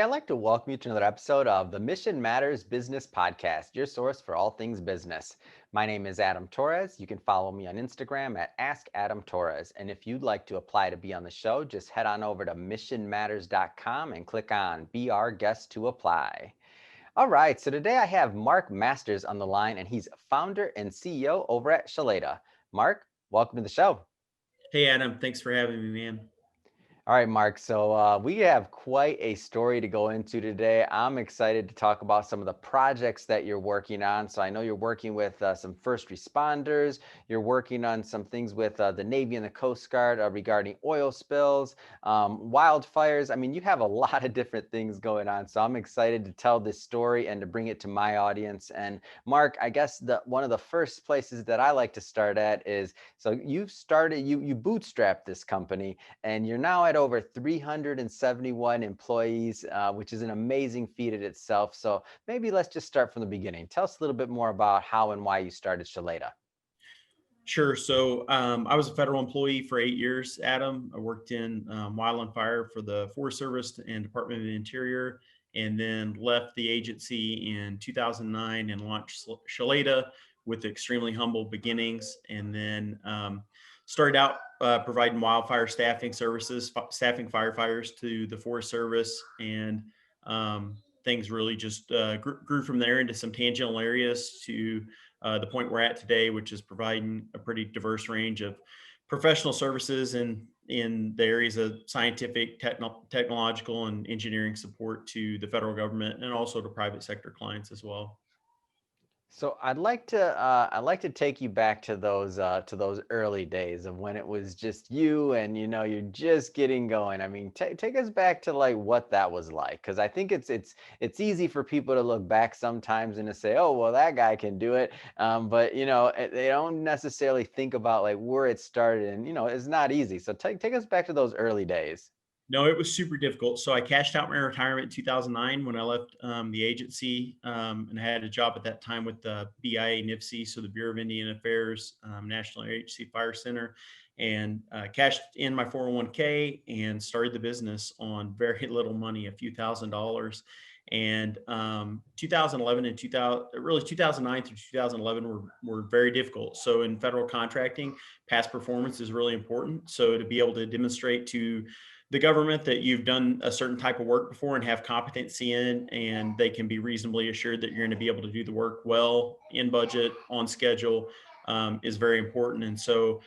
I'd like to welcome you to another episode of the Mission Matters Business Podcast, your source for all things business. My name is Adam Torres. You can follow me on Instagram at Ask Adam Torres. And if you'd like to apply to be on the show, just head on over to missionmatters.com and click on Be Our Guest to apply. All right, so today I have Mark Masters on the line, and he's founder and CEO over at Chloeta. Mark, welcome to the show. Hey, Adam. Thanks for having me, man. All right, Mark. So we have quite a story to go into today. I'm excited to talk about some of the projects that you're working on. So I know you're working with some first responders. You're working on some things with the Navy and the Coast Guard regarding oil spills, wildfires. I mean, you have a lot of different things going on. So I'm excited to tell this story and to bring it to my audience. And Mark, I guess one of the first places that I like to start at is, so you bootstrapped this company, and you're now at over 371 employees, which is an amazing feat in itself. So maybe let's just start from the beginning. Tell us a little bit more about how and why you started Chloeta. Sure. So I was a federal employee for 8 years, Adam. I worked in Wildland Fire for the Forest Service and Department of the Interior, and then left the agency in 2009 and launched Chloeta with extremely humble beginnings. And then started out providing wildfire staffing services, staffing firefighters to the Forest Service. And things really just grew from there into some tangential areas to the point we're at today, which is providing a pretty diverse range of professional services in the areas of scientific, technological, and engineering support to the federal government and also to private sector clients as well. So I'd like to take you back to those early days of when it was just you and you're just getting going. I mean, take us back to like what that was like, because I think it's easy for people to look back sometimes and to say, oh well, that guy can do it, but they don't necessarily think about like where it started, and it's not easy. So take us back to those early days. No, it was super difficult. So I cashed out my retirement in 2009 when I left the agency, and I had a job at that time with the BIA NIFC, so the Bureau of Indian Affairs, National Agency Fire Center, and cashed in my 401k and started the business on very little money, a few $1,000s. And 2011 and 2000, really 2009 through 2011 were very difficult. So in federal contracting, past performance is really important. So to be able to demonstrate to the government that you've done a certain type of work before and have competency in, and they can be reasonably assured that you're going to be able to do the work well, in budget, on schedule, is very important. And so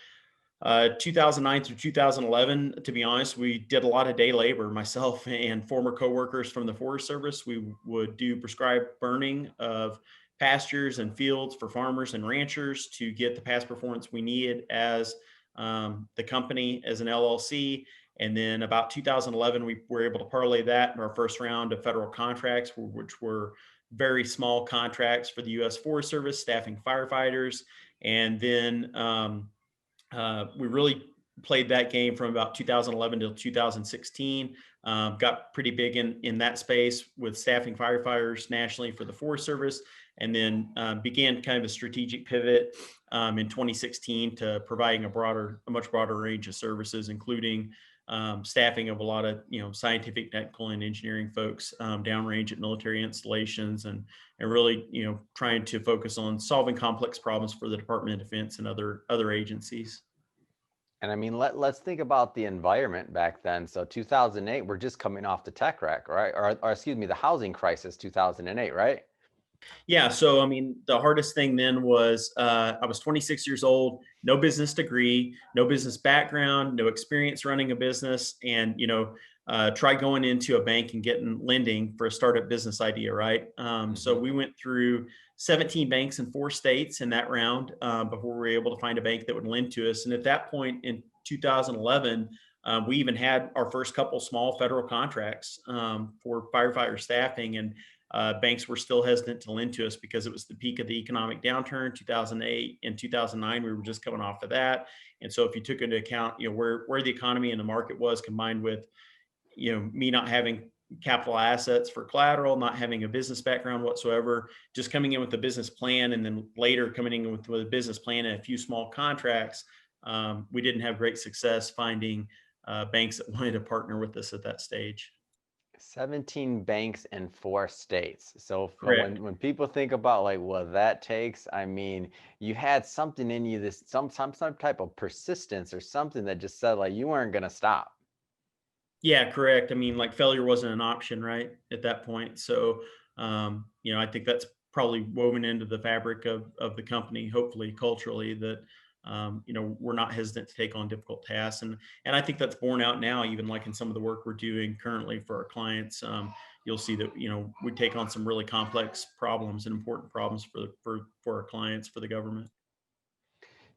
2009 through 2011, to be honest, we did a lot of day labor. Myself and former coworkers from the Forest Service, we would do prescribed burning of pastures and fields for farmers and ranchers to get the past performance we needed as the company, as an LLC. And then about 2011, we were able to parlay that in our first round of federal contracts, which were very small contracts for the U.S. Forest Service, staffing firefighters. And then we really played that game from about 2011 to 2016. Got pretty big in that space with staffing firefighters nationally for the Forest Service, and then began kind of a strategic pivot in 2016 to providing a much broader range of services, including staffing of a lot of scientific, technical, and engineering folks downrange at military installations, and really trying to focus on solving complex problems for the Department of Defense and other agencies. And I mean, let's think about the environment back then. So 2008, we're just coming off the tech wreck, right? Or excuse me, the housing crisis, 2008, right? Yeah. So, I mean, the hardest thing then was I was 26 years old, no business degree, no business background, no experience running a business, and, try going into a bank and getting lending for a startup business idea, right? So we went through 17 banks in 4 states in that round before we were able to find a bank that would lend to us. And at that point in 2011, we even had our first couple small federal contracts for firefighter staffing, and banks were still hesitant to lend to us because it was the peak of the economic downturn, 2008 and 2009. We were just coming off of that. And so if you took into account, where the economy and the market was, combined with, me not having capital assets for collateral, not having a business background whatsoever, just coming in with a business plan, and then later coming in with a business plan and a few small contracts, we didn't have great success finding banks that wanted to partner with us at that stage. 17 banks in 4 states. So Correct. when people think about like what that takes, I mean, you had something in you, this some type of persistence or something that just said like you weren't gonna stop. Yeah, correct. I mean, like failure wasn't an option, right? At that point. So, I think that's probably woven into the fabric of the company, hopefully culturally that, we're not hesitant to take on difficult tasks. And I think that's borne out now, even like in some of the work we're doing currently for our clients. You'll see that, we take on some really complex problems and important problems for our clients, for the government.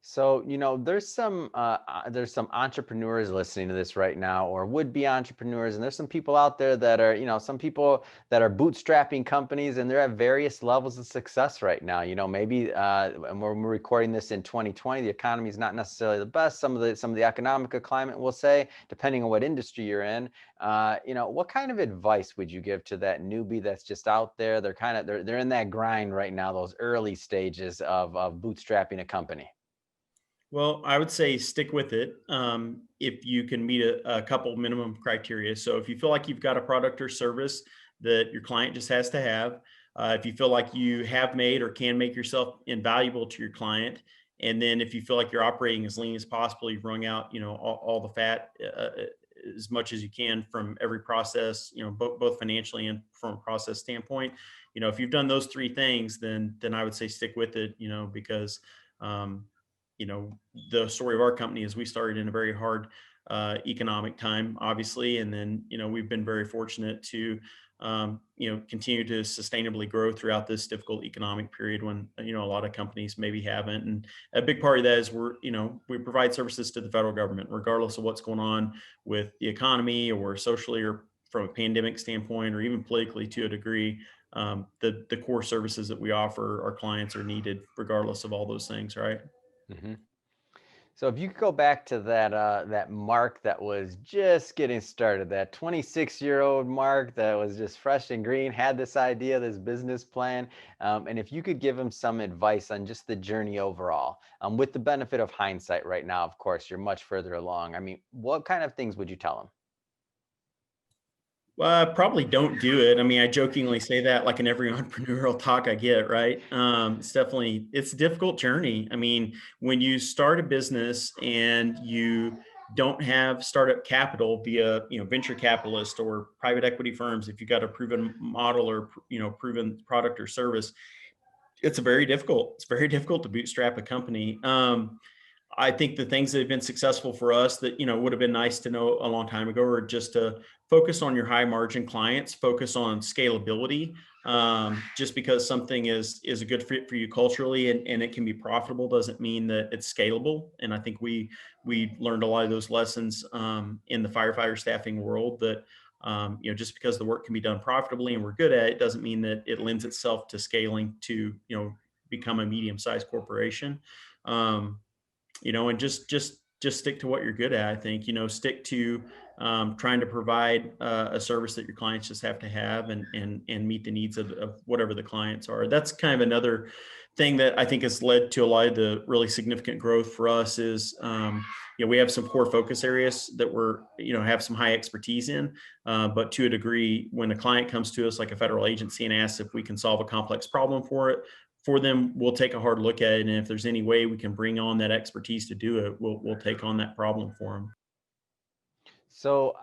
So, there's some entrepreneurs listening to this right now, or would-be entrepreneurs, and there's some people out there that are, some people that are bootstrapping companies, and they're at various levels of success right now. Maybe, and we're recording this in 2020, the economy is not necessarily the best. Some of the economic climate, will say, depending on what industry you're in. What kind of advice would you give to that newbie that's just out there? They're in that grind right now, those early stages of bootstrapping a company. Well, I would say stick with it if you can meet a couple minimum criteria. So if you feel like you've got a product or service that your client just has to have, if you feel like you have made or can make yourself invaluable to your client, and then if you feel like you're operating as lean as possible, you've wrung out, all the fat as much as you can from every process, both financially and from a process standpoint. If you've done those three things, then I would say stick with it, because um, you know, the story of our company is we started in a very hard economic time, obviously, and then we've been very fortunate to continue to sustainably grow throughout this difficult economic period when a lot of companies maybe haven't. And a big part of that is we provide services to the federal government, regardless of what's going on with the economy or socially or from a pandemic standpoint or even politically to a degree. The core services that we offer our clients are needed regardless of all those things, right? Mhm. So if you could go back to that Mark that was just getting started, that 26-year-old Mark that was just fresh and green, had this idea, this business plan, and if you could give him some advice on just the journey overall, with the benefit of hindsight right now, of course, you're much further along. I mean, what kind of things would you tell him? Well, probably don't do it. I mean, I jokingly say that like in every entrepreneurial talk I get, right? It's a difficult journey. I mean, when you start a business and you don't have startup capital via, venture capitalist or private equity firms, if you've got a proven model or, proven product or service, it's very difficult to bootstrap a company. I think the things that have been successful for us that would have been nice to know a long time ago are just to focus on your high margin clients, focus on scalability. Just because something is a good fit for you culturally and it can be profitable doesn't mean that it's scalable. And I think we learned a lot of those lessons in the firefighter staffing world that just because the work can be done profitably and we're good at it doesn't mean that it lends itself to scaling to become a medium sized corporation. Um, and just stick to what you're good at. I think stick to trying to provide a service that your clients just have to have and meet the needs of whatever the clients are. That's kind of another thing that I think has led to a lot of the really significant growth for us is we have some core focus areas that we're have some high expertise in, but to a degree when a client comes to us like a federal agency and asks if we can solve a complex problem for them, we'll take a hard look at it. And if there's any way we can bring on that expertise to do it, we'll take on that problem for them. So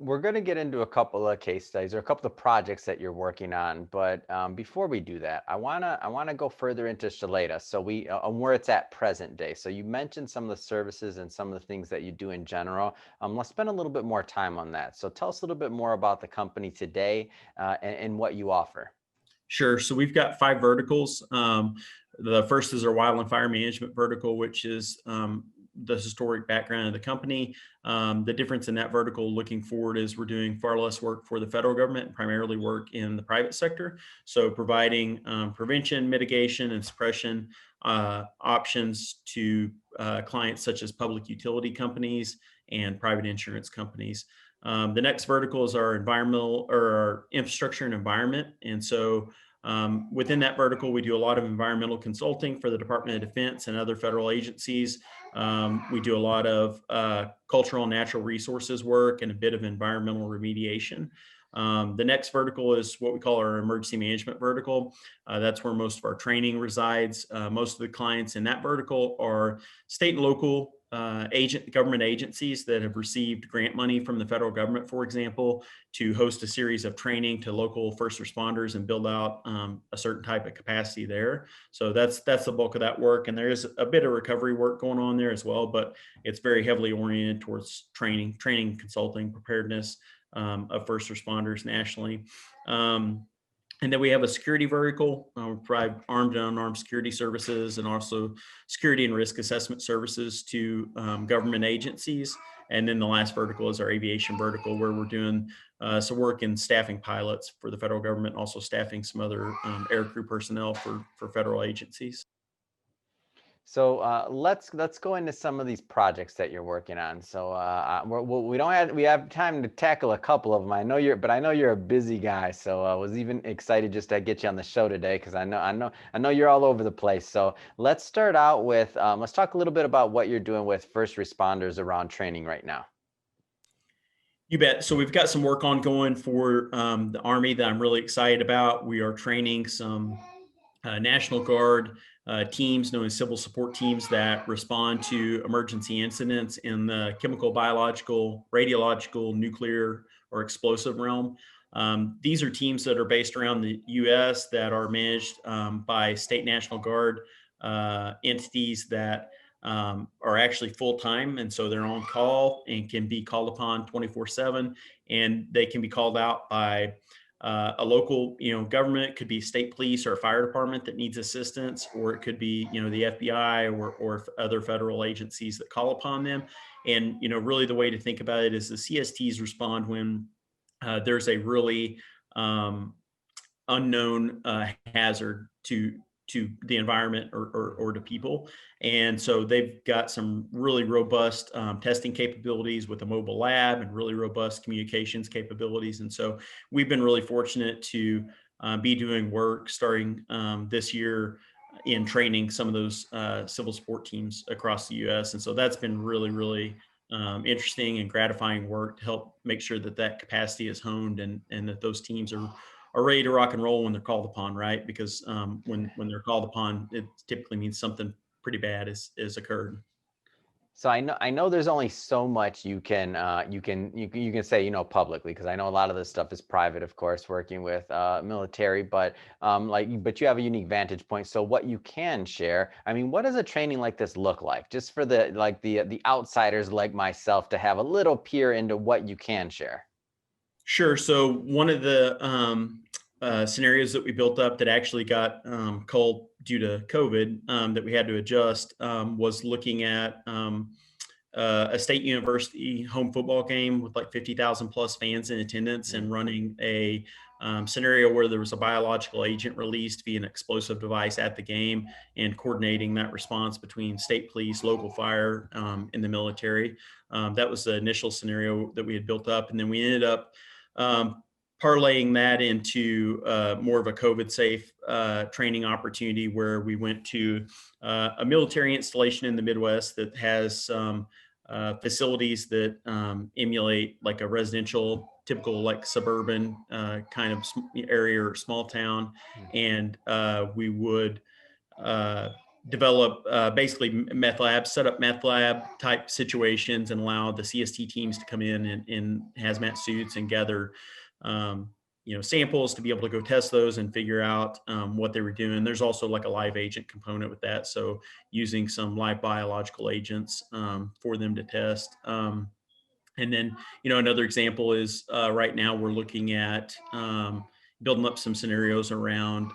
we're going to get into a couple of case studies or a couple of projects that you're working on, but before we do that, I wanna go further into Chloeta. So on where it's at present day. So you mentioned some of the services and some of the things that you do in general. Let's spend a little bit more time on that. So tell us a little bit more about the company today, and what you offer. Sure. So we've got five verticals. The first is our wildland fire management vertical, which is the historic background of the company. The difference in that vertical looking forward is we're doing far less work for the federal government and primarily work in the private sector. So providing prevention, mitigation, and suppression options to clients such as public utility companies and private insurance companies. The next vertical is our environmental or our infrastructure and environment. And so within that vertical, we do a lot of environmental consulting for the Department of Defense and other federal agencies. We do a lot of cultural and natural resources work and a bit of environmental remediation. The next vertical is what we call our emergency management vertical. That's where most of our training resides. Most of the clients in that vertical are state and local government agencies that have received grant money from the federal government, for example, to host a series of training to local first responders and build out a certain type of capacity there. So that's the bulk of that work, and there is a bit of recovery work going on there as well, but it's very heavily oriented towards training, consulting, preparedness of first responders nationally. And then we have a security vertical. We provide armed and unarmed security services and also security and risk assessment services to government agencies. And then the last vertical is our aviation vertical, where we're doing some work in staffing pilots for the federal government, also staffing some other aircrew personnel for federal agencies. So let's go into some of these projects that you're working on. So we don't have we have time to tackle a couple of them. I know you're a busy guy. So I was even excited just to get you on the show today because I know you're all over the place. So let's start out with let's talk a little bit about what you're doing with first responders around training right now. You bet. So we've got some work ongoing for the Army that I'm really excited about. We are training some National Guard teams, known as civil support teams, that respond to emergency incidents in the chemical, biological, radiological, nuclear, or explosive realm. These are teams that are based around the U.S. that are managed by state National Guard entities that are actually full-time, and so they're on call and can be called upon 24/7, and they can be called out by a local, government. It could be state police or a fire department that needs assistance, or it could be, the FBI or other federal agencies that call upon them. And, really the way to think about it is the CSTs respond when there's a really unknown hazard to the environment or to people. And so they've got some really robust testing capabilities with a mobile lab and really robust communications capabilities. And so we've been really fortunate to be doing work starting this year in training some of those civil support teams across the US. And so that's been really, really interesting and gratifying work to help make sure that that capacity is honed and that those teams are ready to rock and roll when they're called upon, right? Because when they're called upon, it typically means something pretty bad has occurred. So I know there's only so much you can say, publicly, because I know a lot of this stuff is private, of course, working with military, but but you have a unique vantage point. So what you can share, I mean, what does a training like this look like, just for the outsiders like myself to have a little peer into what you can share? Sure. So one of the scenarios that we built up that actually got culled due to COVID, that we had to adjust, was looking at a state university home football game with like 50,000 plus fans in attendance, and running a scenario where there was a biological agent released via an explosive device at the game, and coordinating that response between state police, local fire, and the military. That was the initial scenario that we had built up. And then we ended up parlaying that into more of a COVID safe training opportunity, where we went to a military installation in the Midwest that has some facilities that emulate like a residential, typical like suburban kind of area or small town. And we would develop basically meth labs, set up meth lab type situations, and allow the CST teams to come in hazmat suits and gather samples to be able to go test those and figure out what they were doing. There's also like a live agent component with that, so using some live biological agents for them to test. And then, another example is right now we're looking at building up some scenarios around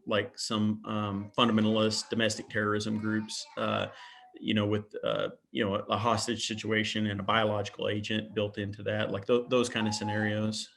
like some fundamentalist domestic terrorism groups, with a hostage situation and a biological agent built into that, like those kind of scenarios.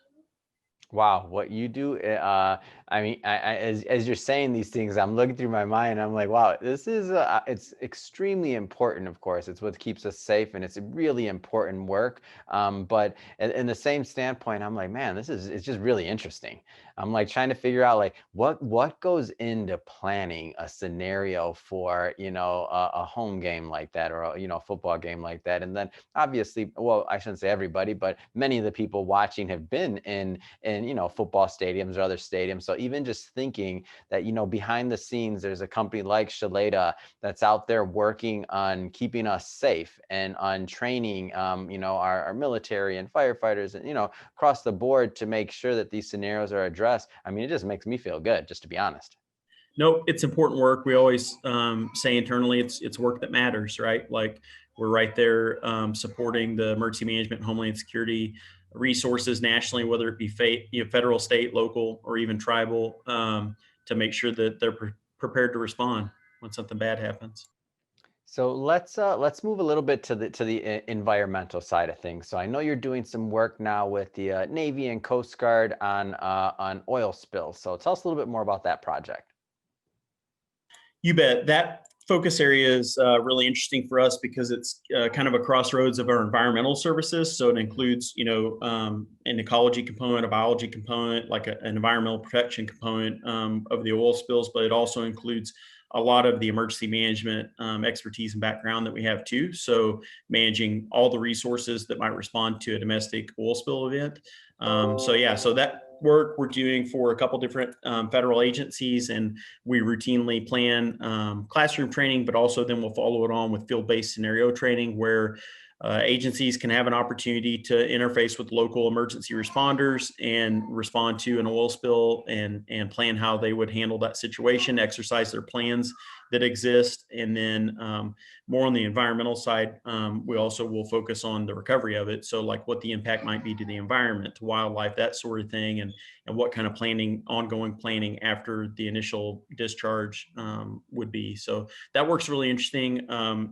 Wow, what you do, I mean, as you're saying these things, I'm looking through my mind. I'm like, wow, this is, it's extremely important, of course. It's what keeps us safe, and it's really important work. But in the same standpoint, I'm like, man, it's just really interesting. I'm like trying to figure out like what goes into planning a scenario for, a home game like that, or a football game like that. And then obviously, well, I shouldn't say everybody, but many of the people watching have been in football stadiums or other stadiums. So even just thinking that, behind the scenes there's a company like Chloeta that's out there working on keeping us safe and on training, our military and firefighters, and across the board to make sure that these scenarios are addressed. I mean, it just makes me feel good, just to be honest. No, it's important work. We always say internally, it's work that matters, right? Like we're right there supporting the emergency management and homeland security resources nationally, whether it be federal, state, local, or even tribal, to make sure that they're prepared to respond when something bad happens. So let's move a little bit to the environmental side of things. So I know you're doing some work now with the Navy and Coast Guard on oil spills. So tell us a little bit more about that project. You bet. That focus area is really interesting for us because it's kind of a crossroads of our environmental services. So it includes, an ecology component, a biology component, like an environmental protection component of the oil spills, but it also includes a lot of the emergency management expertise and background that we have too. So managing all the resources that might respond to a domestic oil spill event. So that work we're doing for a couple different federal agencies, and we routinely plan classroom training, but also then we'll follow it on with field-based scenario training where agencies can have an opportunity to interface with local emergency responders and respond to an oil spill and plan how they would handle that situation, exercise their plans that exist. And then more on the environmental side, we also will focus on the recovery of it. So like what the impact might be to the environment, to wildlife, that sort of thing, and what kind of planning, ongoing planning after the initial discharge would be. So that work's really interesting.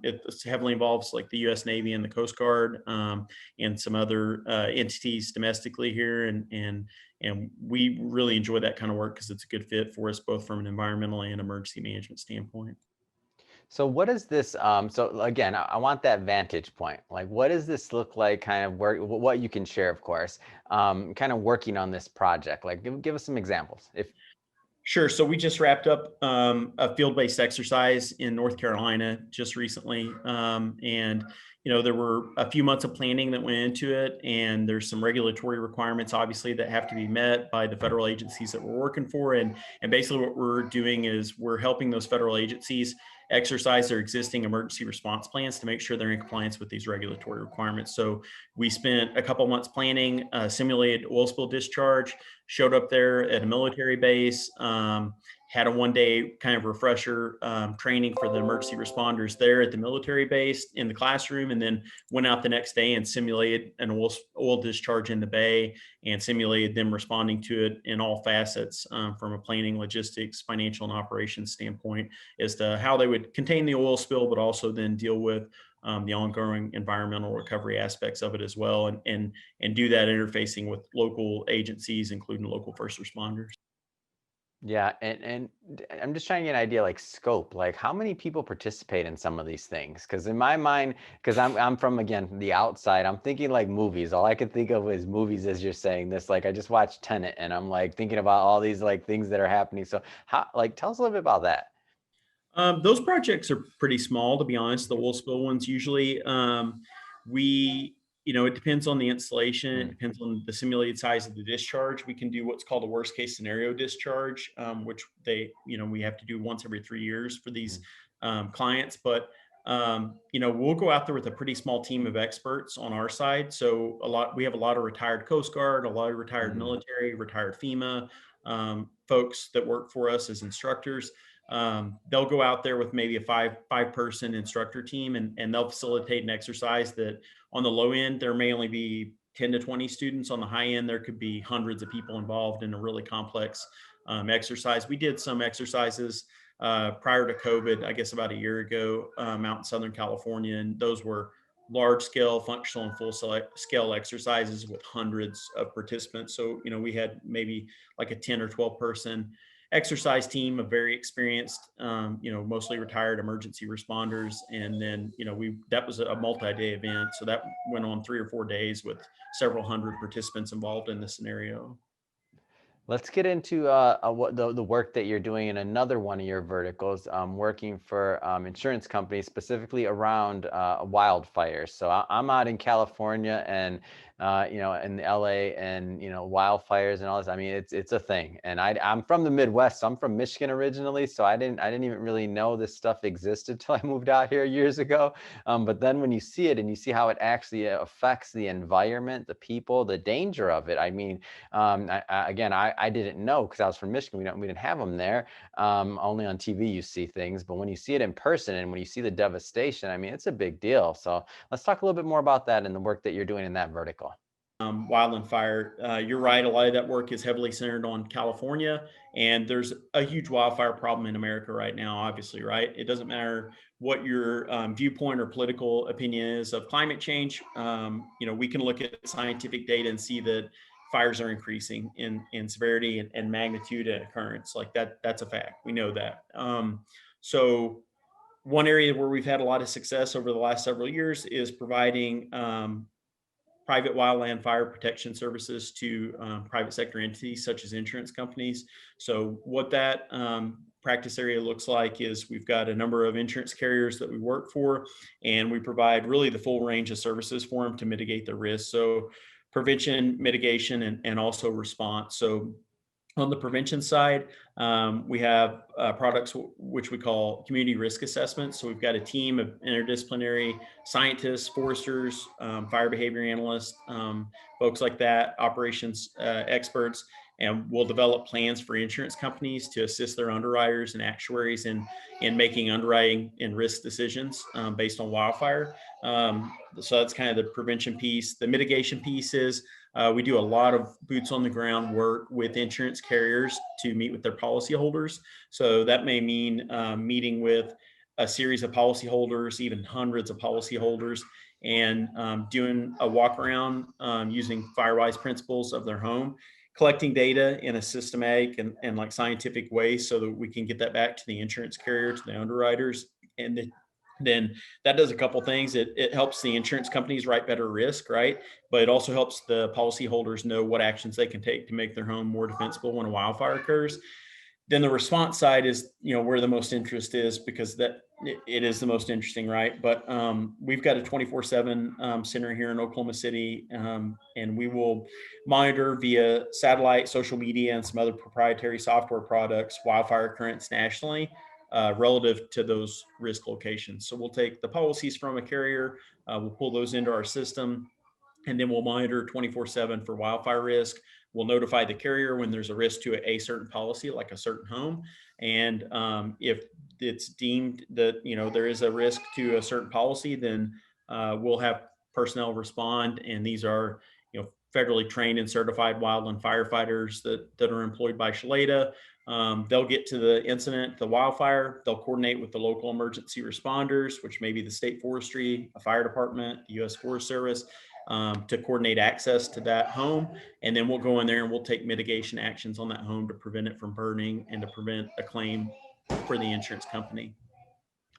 It heavily involves like the U.S. Navy and the Coast Guard and some other entities domestically here, and we really enjoy that kind of work because it's a good fit for us both from an environmental and emergency management standpoint. So what is this? So again, I want that vantage point. Like, what does this look like? Kind of what you can share, of course. Kind of working on this project. Like, give us some examples. If Sure. So we just wrapped up a field-based exercise in North Carolina just recently, and there were a few months of planning that went into it, and there's some regulatory requirements, obviously, that have to be met by the federal agencies that we're working for, and basically what we're doing is we're helping those federal agencies exercise their existing emergency response plans to make sure they're in compliance with these regulatory requirements. So we spent a couple months planning a simulated oil spill discharge, showed up there at a military base, had a 1 day kind of refresher training for the emergency responders there at the military base in the classroom, and then went out the next day and simulated an oil discharge in the bay and simulated them responding to it in all facets from a planning, logistics, financial, and operations standpoint as to how they would contain the oil spill, but also then deal with the ongoing environmental recovery aspects of it as well, and do that interfacing with local agencies, including local first responders. Yeah, and I'm just trying to get an idea, like scope, like how many people participate in some of these things? Because in my mind, because I'm from, again, the outside, I'm thinking like movies. All I could think of is movies as you're saying this. Like I just watched Tenet, and I'm like thinking about all these like things that are happening. So how, like, tell us a little bit about that. Those projects are pretty small, to be honest. The oil spill ones usually, we, it depends on the installation. It Mm, depends on the simulated size of the discharge. We can do what's called a worst case scenario discharge, which we have to do once every 3 years for these mm, clients. But we'll go out there with a pretty small team of experts on our side. So we have a lot of retired Coast Guard, a lot of retired mm. military, retired FEMA folks that work for us as instructors. They'll go out there with maybe a five person instructor team, and they'll facilitate an exercise that on the low end there may only be 10 to 20 students. On the high end there could be hundreds of people involved in a really complex exercise. We did some exercises prior to COVID, I guess about a year ago, out in Southern California, and those were large scale functional and full scale exercises with hundreds of participants. So we had maybe like a 10 or 12 person exercise team of very experienced, mostly retired emergency responders. And then, that was a multi-day event. So that went on 3 or 4 days with several hundred participants involved in the scenario. Let's get into what the work that you're doing in another one of your verticals, working for insurance companies specifically around wildfires. So I'm out in California, and in LA, and wildfires and all this. I mean, it's a thing. And I'm from the Midwest. So I'm from Michigan originally, so I didn't even really know this stuff existed till I moved out here years ago. But then when you see it and you see how it actually affects the environment, the people, the danger of it, I mean, again, I didn't know because I was from Michigan. We didn't have them there. Only on TV you see things, but when you see it in person and when you see the devastation, I mean, it's a big deal. So let's talk a little bit more about that and the work that you're doing in that vertical. Wildland fire. You're right. A lot of that work is heavily centered on California, and there's a huge wildfire problem in America right now. Obviously, right. It doesn't matter what your viewpoint or political opinion is of climate change. We can look at scientific data and see that fires are increasing in severity and magnitude and occurrence. Like that. That's a fact. We know that. So one area where we've had a lot of success over the last several years is providing private wildland fire protection services to private sector entities such as insurance companies. So what that practice area looks like is we've got a number of insurance carriers that we work for, and we provide really the full range of services for them to mitigate the risk. So prevention, mitigation, and also response. So on the prevention side, we have products which we call community risk assessments. So we've got a team of interdisciplinary scientists, foresters, fire behavior analysts, folks like that, operations experts, and we'll develop plans for insurance companies to assist their underwriters and actuaries in making underwriting and risk decisions based on wildfire. So that's kind of the prevention piece. The mitigation piece is we do a lot of boots on the ground work with insurance carriers to meet with their policyholders. So that may mean meeting with a series of policyholders, even hundreds of policyholders, and doing a walk around using Firewise principles of their home, collecting data in a systematic and like scientific way so that we can get that back to the insurance carrier, to the underwriters. And then that does a couple things. It helps the insurance companies write better risk, right? But it also helps the policyholders know what actions they can take to make their home more defensible when a wildfire occurs. Then the response side is, where the most interest is, because that it is the most interesting, right? But we've got a 24/7 center here in Oklahoma City, and we will monitor via satellite, social media, and some other proprietary software products wildfire occurrence nationally relative to those risk locations. So we'll take the policies from a carrier, we'll pull those into our system, and then we'll monitor 24/7 for wildfire risk. We'll notify the carrier when there's a risk to a certain policy, like a certain home. And if it's deemed that there is a risk to a certain policy, then we'll have personnel respond. And these are federally trained and certified wildland firefighters that are employed by Chloeta. They'll get to the incident, the wildfire. They'll coordinate with the local emergency responders, which may be the state forestry, a fire department, the U.S. Forest Service, to coordinate access to that home. And then we'll go in there and we'll take mitigation actions on that home to prevent it from burning and to prevent a claim for the insurance company.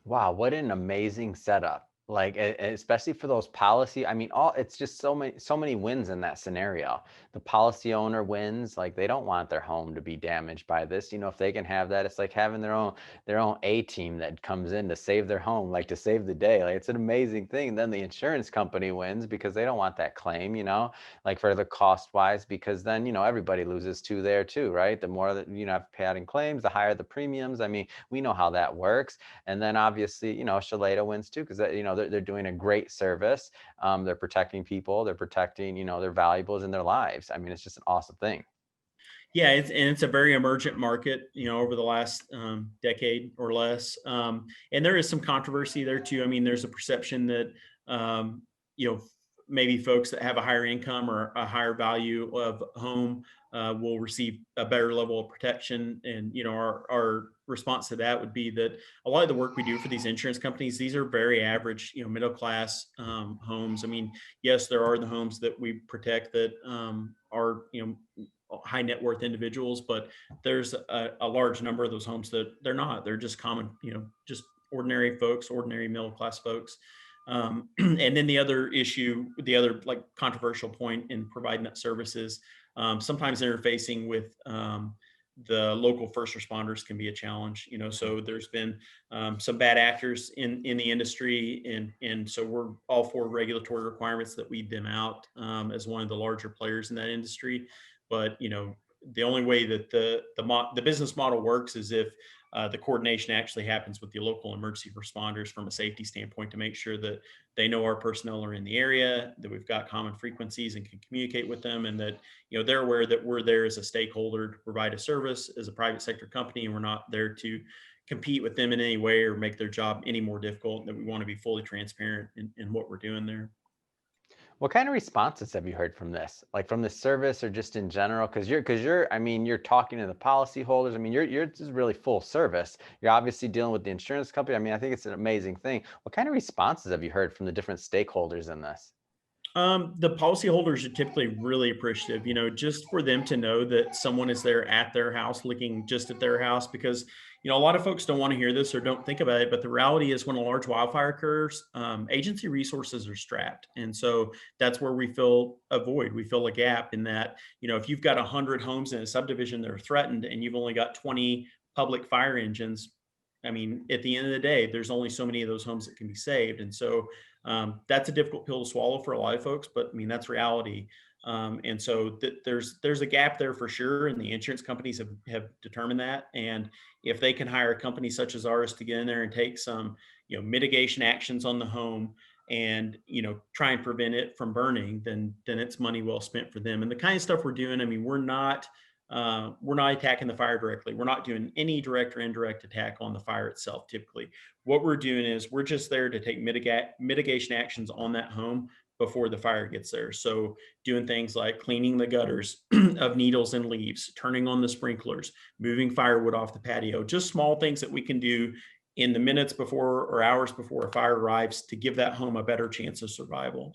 Wow, what an amazing setup. Like, especially for those policy, I mean, it's just so many wins in that scenario. The policy owner wins, like they don't want their home to be damaged by this. If they can have that, it's like having their own A team that comes in to save their home, like to save the day. Like it's an amazing thing. Then the insurance company wins because they don't want that claim, like for the cost wise, because then, everybody loses too there too, right? The more that have to pay out in claims, the higher the premiums. I mean, we know how that works. And then obviously, Chileta wins too, because they're doing a great service. They're protecting people, they're protecting, their valuables and their lives. I mean, it's just an awesome thing. Yeah, it's a very emergent market, over the last decade or less, and there is some controversy there too. I mean, there's a perception that um, you know maybe folks that have a higher income or a higher value of home will receive a better level of protection, and our response to that would be that a lot of the work we do for these insurance companies, these are very average, middle class homes. I mean, yes, there are the homes that we protect that are high net worth individuals, but there's a large number of those homes that they're not. They're just common, just ordinary folks, ordinary middle class folks. And then the other issue, the other like controversial point in providing that service is Sometimes interfacing with the local first responders can be a challenge, so there's been some bad actors in the industry, and so we're all for regulatory requirements that weed them out as one of the larger players in that industry. But the only way that the business model works is if the coordination actually happens with the local emergency responders from a safety standpoint, to make sure that they know our personnel are in the area, that we've got common frequencies and can communicate with them, and that they're aware that we're there as a stakeholder to provide a service as a private sector company, and we're not there to compete with them in any way or make their job any more difficult. That we want to be fully transparent in what we're doing there. What kind of responses have you heard from this, like from the service or just in general? I mean, you're talking to the policyholders. I mean, you're just really full service. You're obviously dealing with the insurance company. I mean, I think it's an amazing thing. What kind of responses have you heard from the different stakeholders in this? The policyholders are typically really appreciative, just for them to know that someone is there at their house, looking just at their house, because, a lot of folks don't want to hear this or don't think about it. But the reality is, when a large wildfire occurs, agency resources are strapped. And so that's where we fill a void. We fill a gap in that, if you've got 100 homes in a subdivision that are threatened and you've only got 20 public fire engines, I mean, at the end of the day, there's only so many of those homes that can be saved. And so that's a difficult pill to swallow for a lot of folks, but I mean, that's reality. And so there's a gap there for sure. And the insurance companies have determined that. And if they can hire a company such as ours to get in there and take some, mitigation actions on the home and, try and prevent it from burning, then it's money well spent for them. And the kind of stuff we're doing, I mean, we're not attacking the fire directly. We're not doing any direct or indirect attack on the fire itself. Typically, what we're doing is we're just there to take mitigation actions on that home before the fire gets there. So doing things like cleaning the gutters of needles and leaves, turning on the sprinklers, moving firewood off the patio, just small things that we can do in the minutes before or hours before a fire arrives to give that home a better chance of survival.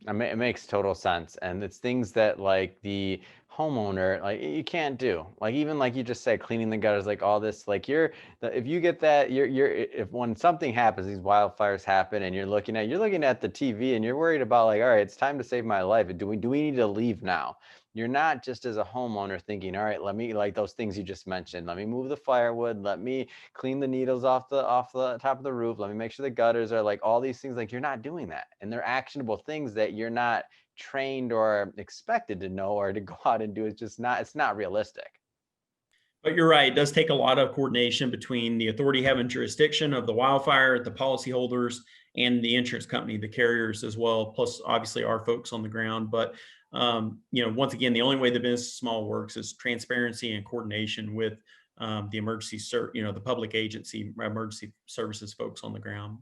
It makes total sense. And it's things that like the homeowner, like you can't do. Like even like you just said, cleaning the gutters, like all this, like if you get that, if when something happens, these wildfires happen and you're looking at the TV and you're worried about like, all right, it's time to save my life. Do we need to leave now? You're not just as a homeowner thinking, all right, let me, like those things you just mentioned, let me move the firewood, let me clean the needles off the top of the roof, let me make sure the gutters are, like all these things. Like you're not doing that, and they're actionable things that you're not trained or expected to know or to go out and do. It's not realistic. But you're right, it does take a lot of coordination between the authority having jurisdiction of the wildfire, the policyholders, and the insurance company, the carriers as well, plus obviously our folks on the ground. But once again, the only way the business model works is transparency and coordination with the the public agency emergency services folks on the ground.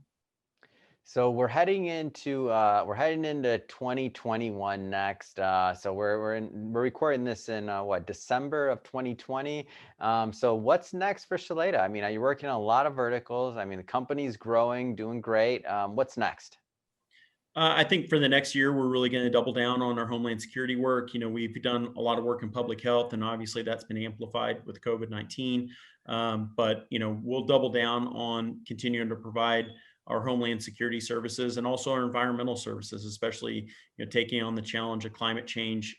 So we're heading into 2021 next. So we're recording this in December of 2020. So what's next for Chloeta? I mean, are you working on a lot of verticals? I mean, the company's growing, doing great. What's next? I think for the next year, we're really going to double down on our homeland security work. We've done a lot of work in public health, and obviously that's been amplified with COVID-19. But we'll double down on continuing to provide our homeland security services and also our environmental services, especially taking on the challenge of climate change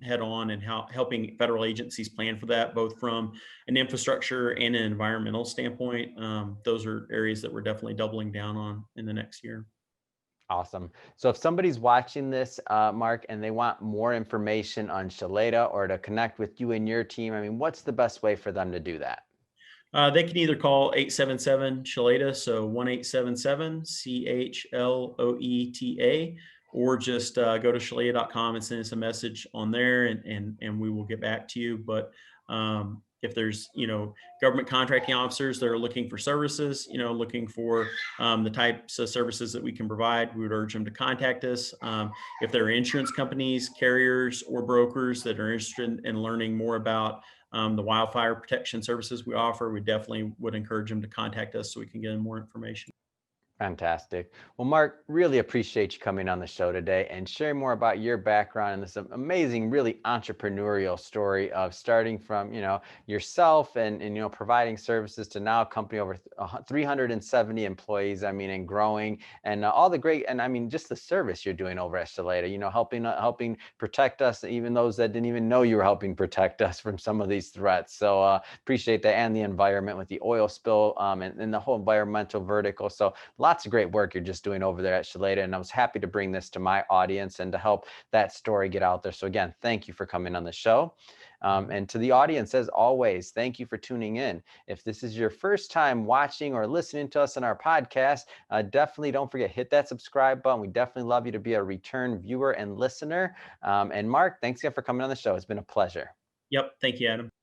head on, and helping federal agencies plan for that, both from an infrastructure and an environmental standpoint. Those are areas that we're definitely doubling down on in the next year. Awesome. So if somebody's watching this, Mark, and they want more information on Chloeta or to connect with you and your team, I mean, what's the best way for them to do that? They can either call 877 Chloeta, so 1-877 CHLOETA, or just go to chloeta.com and send us a message on there, and we will get back to you. But if there's government contracting officers that are looking for services, looking for the types of services that we can provide, we would urge them to contact us. If there are insurance companies, carriers, or brokers that are interested in learning more about the wildfire protection services we offer, we definitely would encourage them to contact us so we can get them more information. Fantastic. Well, Mark, really appreciate you coming on the show today and sharing more about your background and this amazing, really entrepreneurial story of starting from, yourself and providing services to now a company over 370 employees. I mean, and growing, and all the great, and I mean, just the service you're doing over at Chloeta, helping protect us, even those that didn't even know you were helping protect us from some of these threats. So appreciate that, and the environment with the oil spill, and the whole environmental vertical. So lots of great work you're just doing over there at Chloeta. And I was happy to bring this to my audience and to help that story get out there. So again, thank you for coming on the show. And to the audience, as always, thank you for tuning in. If this is your first time watching or listening to us on our podcast, definitely don't forget, hit that subscribe button. We definitely love you to be a return viewer and listener. And Mark, thanks again for coming on the show. It's been a pleasure. Yep. Thank you, Adam.